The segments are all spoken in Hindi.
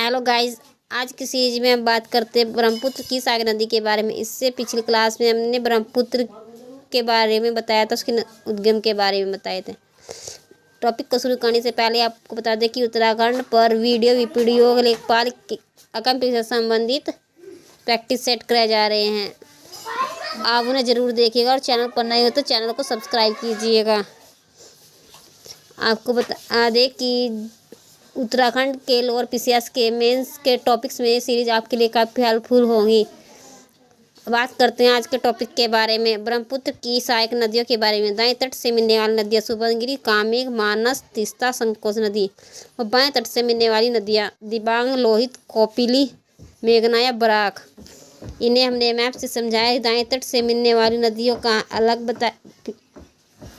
हेलो गाइस, आज की सीरीज में हम बात करते हैं ब्रह्मपुत्र की सहायक नदी के बारे में। इससे पिछली क्लास में हमने ब्रह्मपुत्र के बारे में बताया था, उसके उद्गम के बारे में बताए थे। टॉपिक को शुरू करने से पहले आपको बता दें कि उत्तराखंड पर वीडियो लेखपाल के अकम्पनी से संबंधित प्रैक्टिस सेट कराए जा रहे हैं। आप उन्हें ज़रूर देखिएगा और चैनल पर नए हो तो चैनल को सब्सक्राइब कीजिएगा। आपको बता दें कि उत्तराखंड के लोअर पीसीएस के मेंस के टॉपिक्स में सीरीज आपके लिए काफ़ी हेल्पफुल होंगी। बात करते हैं आज के टॉपिक के बारे में, ब्रह्मपुत्र की सहायक नदियों के बारे में। दाएं तट से मिलने वाली नदियाँ सुबनगिरी, कामेंग, मानस, तीस्ता, संकोच नदी। और बाएं तट से मिलने वाली नदियाँ दिबांग, लोहित, कौपिली, मेघना या बराक। इन्हें हमने मैप से समझाया। दाएं तट से मिलने वाली नदियों का अलग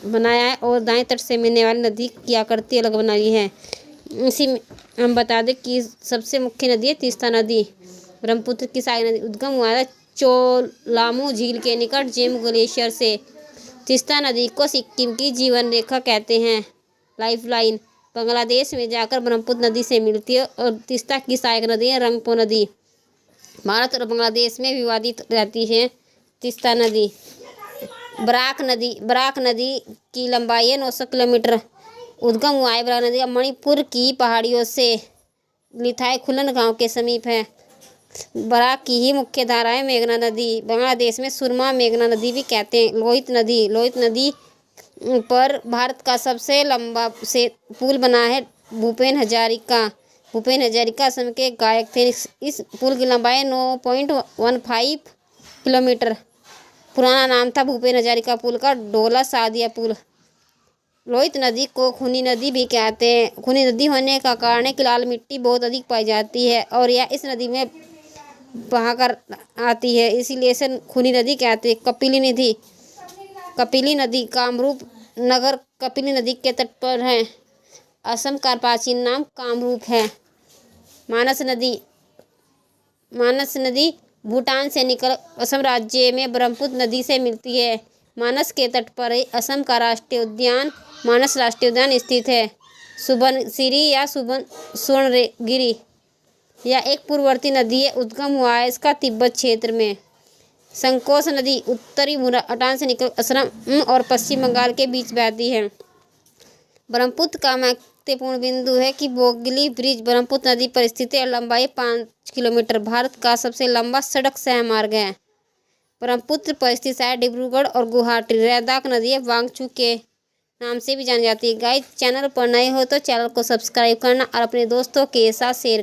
बनाया है और दाएं तट से मिलने वाली नदी की आकृति अलग बनाई है। इसी में हम बता दें कि सबसे मुख्य नदी है तीस्ता नदी। ब्रह्मपुत्र की सहायक नदी उद्गम हुआ है चोलामू झील के निकट जिम ग्लेशियर से। तीस्ता नदी को सिक्किम की जीवन रेखा कहते हैं, लाइफलाइन। बांग्लादेश में जाकर ब्रह्मपुत्र नदी से मिलती है। और तीस्ता की सहायक नदी है रंगपो नदी। भारत और बांग्लादेश में विवादित रहती है तीस्ता नदी। बराक नदी की लंबाई है 900 किलोमीटर। उद्गम हुआ है बराक नदी मणिपुर की पहाड़ियों से, लिथाई खुलन गांव के समीप है। बराक की ही मुख्य धारा है मेघना नदी। बांग्लादेश में सुरमा मेघना नदी भी कहते हैं। लोहित नदी पर भारत का सबसे लंबा से पुल बना है भूपेन हजारिका असम के गायक थे। इस पुल की लंबाई 9.15 किलोमीटर। पुराना नाम था भूपेन हजारिका पुल का डोला सादिया पुल। लोहित नदी को खूनी नदी भी कहते हैं। खूनी नदी होने का कारण है कि लाल मिट्टी बहुत अधिक पाई जाती है और यह इस नदी में बहाकर आती है, इसीलिए इसे खूनी नदी कहते हैं। कपिली नदी कामरूप नगर कपिली नदी के तट पर है। असम का प्राचीन नाम कामरूप है। मानस नदी भूटान से निकल असम राज्य में ब्रह्मपुत्र नदी से मिलती है। मानस के तट पर असम का राष्ट्रीय उद्यान मानस राष्ट्रीय उद्यान स्थित है। सुबनसिरी या सुवर्णगिरी यह एक पूर्ववर्ती नदी है। उद्गम हुआ है इसका तिब्बत क्षेत्र में। संकोच नदी उत्तरी भूटान से निकल असम और पश्चिम बंगाल के बीच बहती है। ब्रह्मपुत्र का महत्वपूर्ण बिंदु है कि बोगली ब्रिज ब्रह्मपुत्र नदी पर स्थित है। लंबाई 5 किलोमीटर। भारत का सबसे लंबा सड़क सह मार्ग है। ब्रह्मपुत्र पर स्थित है डिब्रूगढ़ और गुवाहाटी। लद्दाख नदी है वांगचू के नाम से भी जानी जाती है। गाइस, चैनल पर नए हो तो चैनल को सब्सक्राइब करना और अपने दोस्तों के साथ शेयर